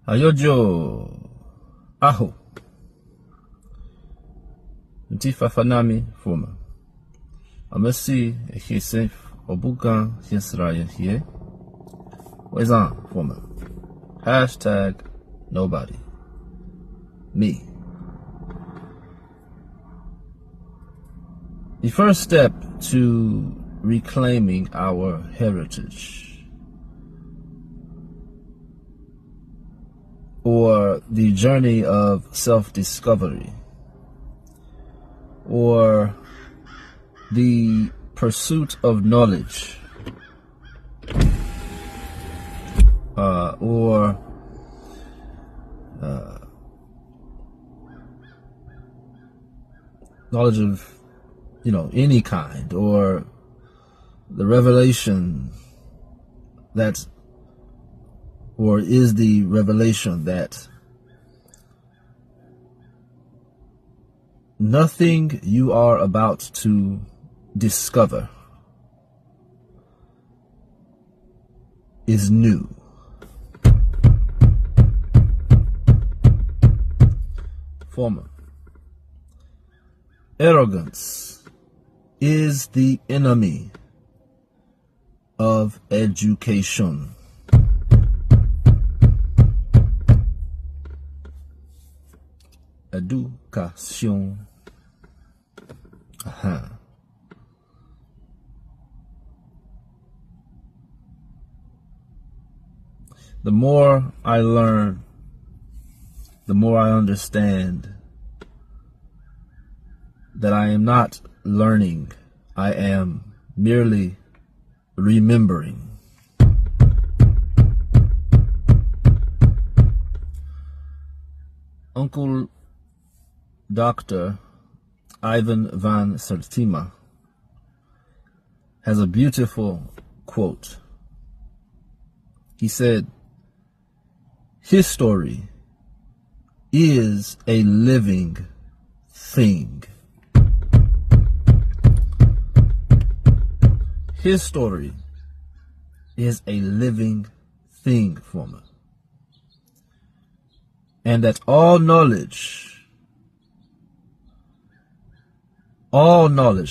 Ayojo Aho Ntifa Fanami Fuma Amesi Ekisef Obugan Hinsraya here. Wezan Fuma. Hashtag nobody. Me. The first step to reclaiming our heritage, or the journey of self-discovery, or the pursuit of knowledge, or knowledge of, any kind, or the revelation that, or is the revelation that nothing you are about to discover is new. Former. Arrogance is the enemy of education. Education. The more I learn, the more I understand that I am not learning, I am merely remembering. Uncle Dr. Ivan van Sertima has a beautiful quote. He said, "History is a living thing." History is a living thing, former. And that all knowledge,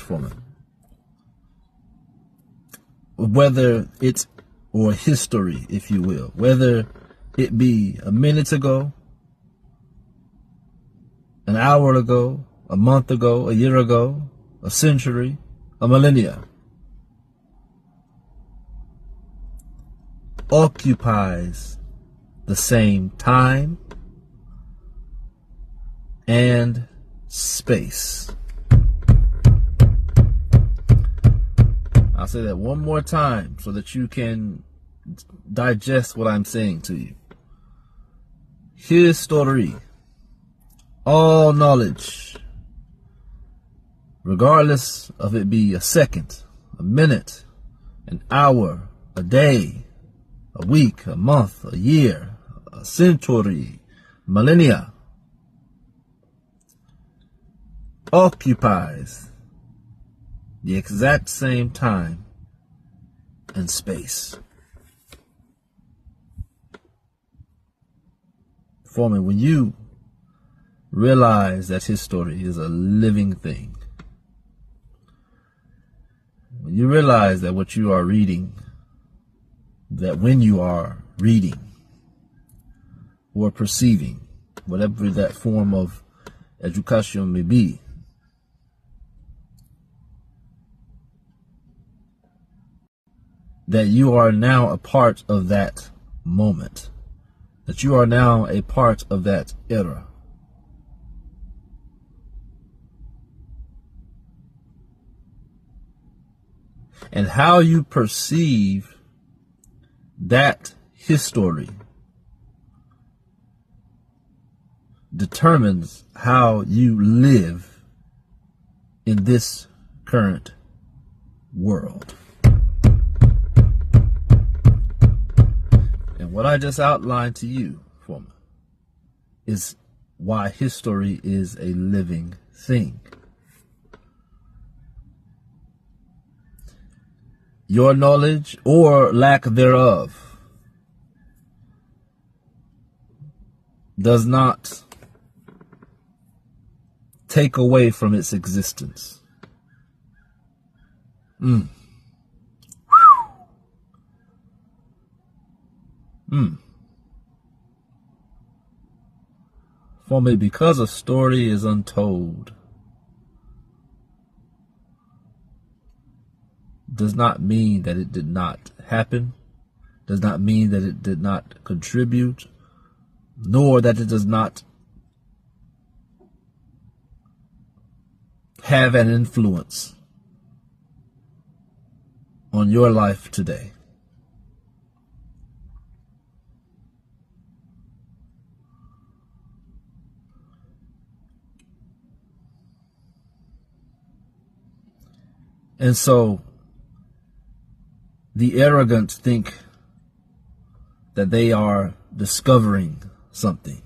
former, whether it's, or history, if you will, whether it be a minute ago, an hour ago, a month ago, a year ago, a century, a millennia, occupies the same time and space. I'll say that one more time so that you can digest what I'm saying to you. History, all knowledge, regardless of it be a second, a minute, an hour, a day, a week, a month, a year, a century, millennia, occupies the exact same time and space. For me, when you realize that history is a living thing, when you realize that what you are reading, that when you are reading or perceiving, whatever that form of education may be, that you are now a part of that moment, that you are now a part of that era. And how you perceive that history determines how you live in this current world. And what I just outlined to you, Former, is why history is a living thing. Your knowledge or lack thereof does not take away from its existence. For me, because a story is untold, does not mean that it did not happen, does not mean that it did not contribute, nor that it does not have an influence on your life today. And so the arrogant think that they are discovering something.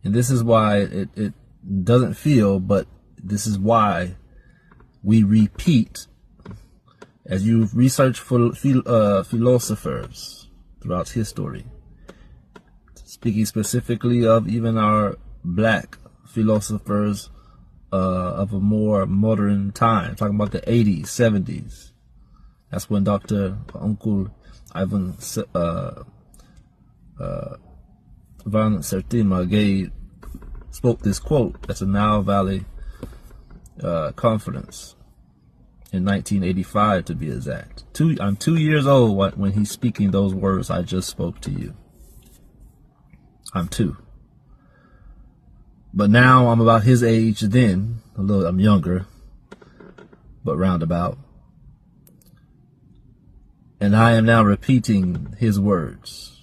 And this is why it doesn't feel, but this is why we repeat, as you research for philosophers throughout history, speaking specifically of even our black philosophers of a more modern time, talking about the 80s, 70s. That's when Dr. Uncle Ivan Van Sertima spoke this quote at the Nile Valley conference in 1985, to be exact. I'm 2 years old when he's speaking those words I just spoke to you. I'm 2. But now I'm about his age then. I'm younger, but roundabout. And I am now repeating his words.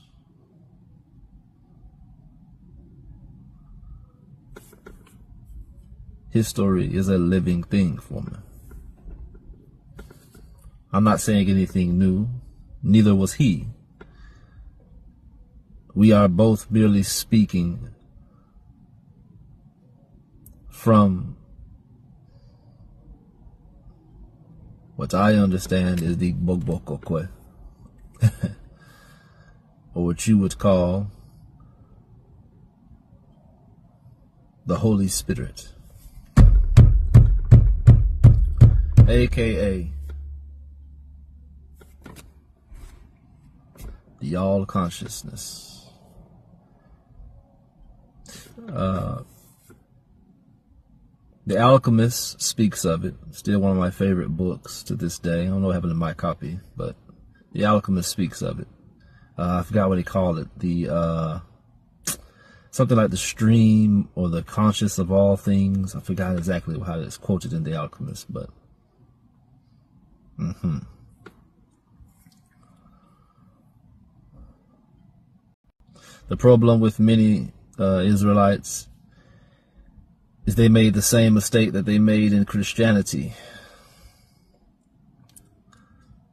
History is a living thing for me. I'm not saying anything new. Neither was he. We are both merely speaking from what I understand is the Bogbokokwe, or what you would call the Holy Spirit, aka the all consciousness. The Alchemist speaks of it. Still one of my favorite books to this day. I don't know what happened to my copy, but The Alchemist speaks of it. I forgot what he called it. The something like the stream or the conscious of all things. I forgot exactly how it's quoted in The Alchemist, but the problem with many Israelites is they made the same mistake that they made in Christianity,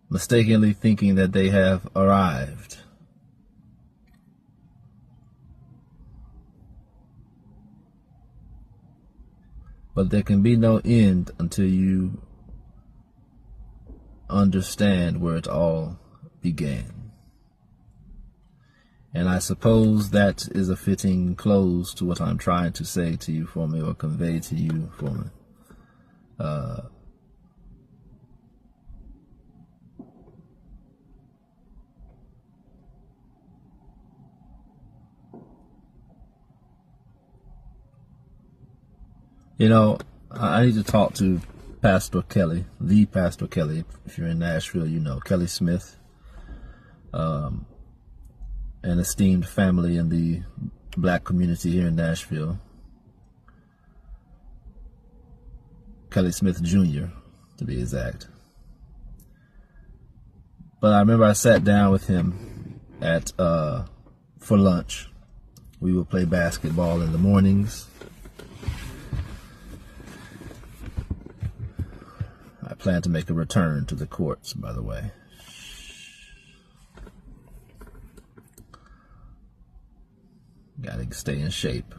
mistakenly thinking that they have arrived. But there can be no end until you understand where it all began. And I suppose that is a fitting close to what I'm trying to say to you for me, or convey to you for me. You know, I need to talk to Pastor Kelly, the Pastor Kelly. If you're in Nashville, you know Kelly Smith. An esteemed family in the black community here in Nashville. Kelly Smith Jr., to be exact. But I remember I sat down with him at for lunch. We would play basketball in the mornings. I plan to make a return to the courts, by the way. Gotta stay in shape.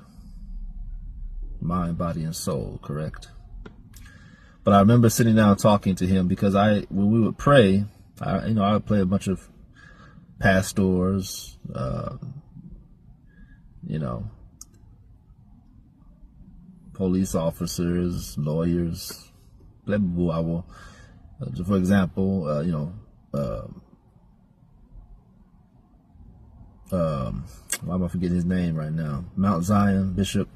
Mind, body, and soul, correct? But I remember sitting down talking to him because when we would pray, I would play a bunch of pastors, police officers, lawyers, for example, why am I forgetting his name right now? Mount Zion Bishop.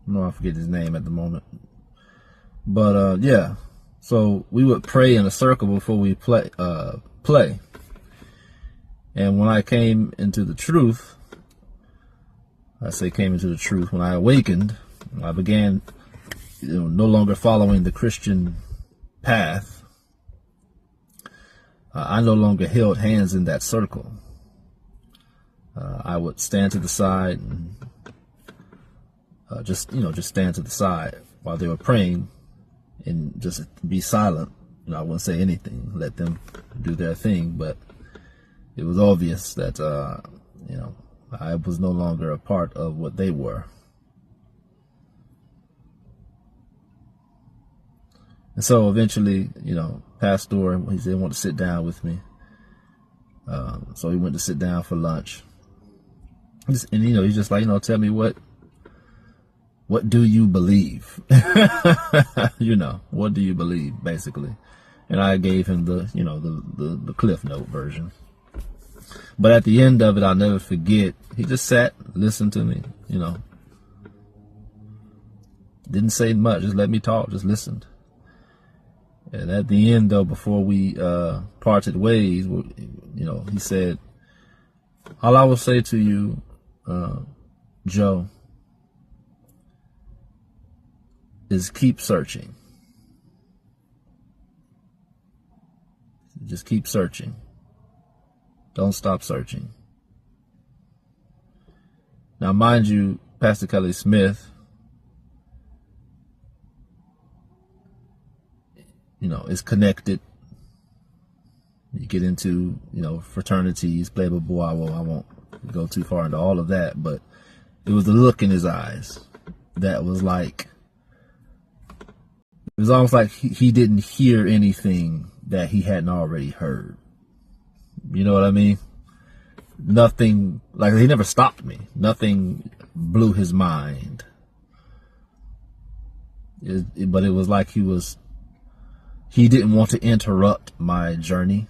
No, I forget his name at the moment. But yeah, so we would pray in a circle before we play. And when I came into the truth, when I awakened, I began, no longer following the Christian path. I no longer held hands in that circle. I would stand to the side and just stand to the side while they were praying and just be silent. I wouldn't say anything, let them do their thing, but it was obvious that, I was no longer a part of what they were. And so eventually, Pastor, he said he wanted to sit down with me. So he went to sit down for lunch. And, he's just like, tell me what do you believe? What do you believe, basically? And I gave him the Cliff Note version. But at the end of it, I'll never forget, he just sat, listened to me, Didn't say much, just let me talk, just listened. And at the end, though, before we parted ways, he said, all I will say to you, Joe, is keep searching. Just keep searching. Don't stop searching. Now, mind you, Pastor Kelly Smith, is connected. You get into, fraternities, blah, blah, blah. I won't go too far into all of that, but it was the look in his eyes that was like, it was almost like he didn't hear anything that he hadn't already heard. You know what I mean? Nothing, like he never stopped me. Nothing blew his mind. But it was like he didn't want to interrupt my journey.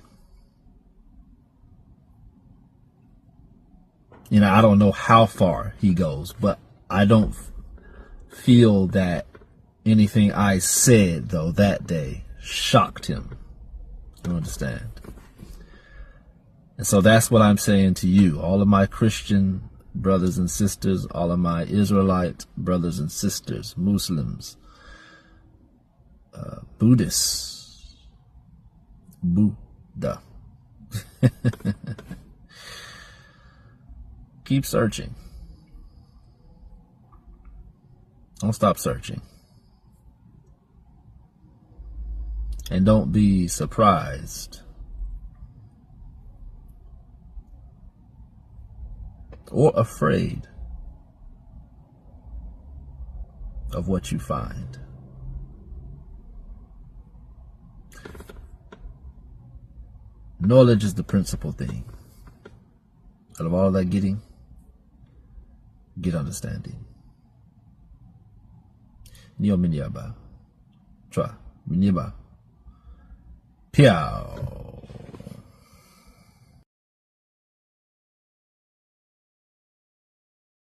I don't know how far he goes, but I don't feel that anything I said, though, that day shocked him. You understand? And so that's what I'm saying to you, all of my Christian brothers and sisters, all of my Israelite brothers and sisters, Muslims, Buddhists, Buddha. Keep searching. Don't stop searching. And don't be surprised or afraid of what you find. Knowledge is the principal thing. Out of all that getting, get understanding. Nio minyaba. Tra minyaba. Piao.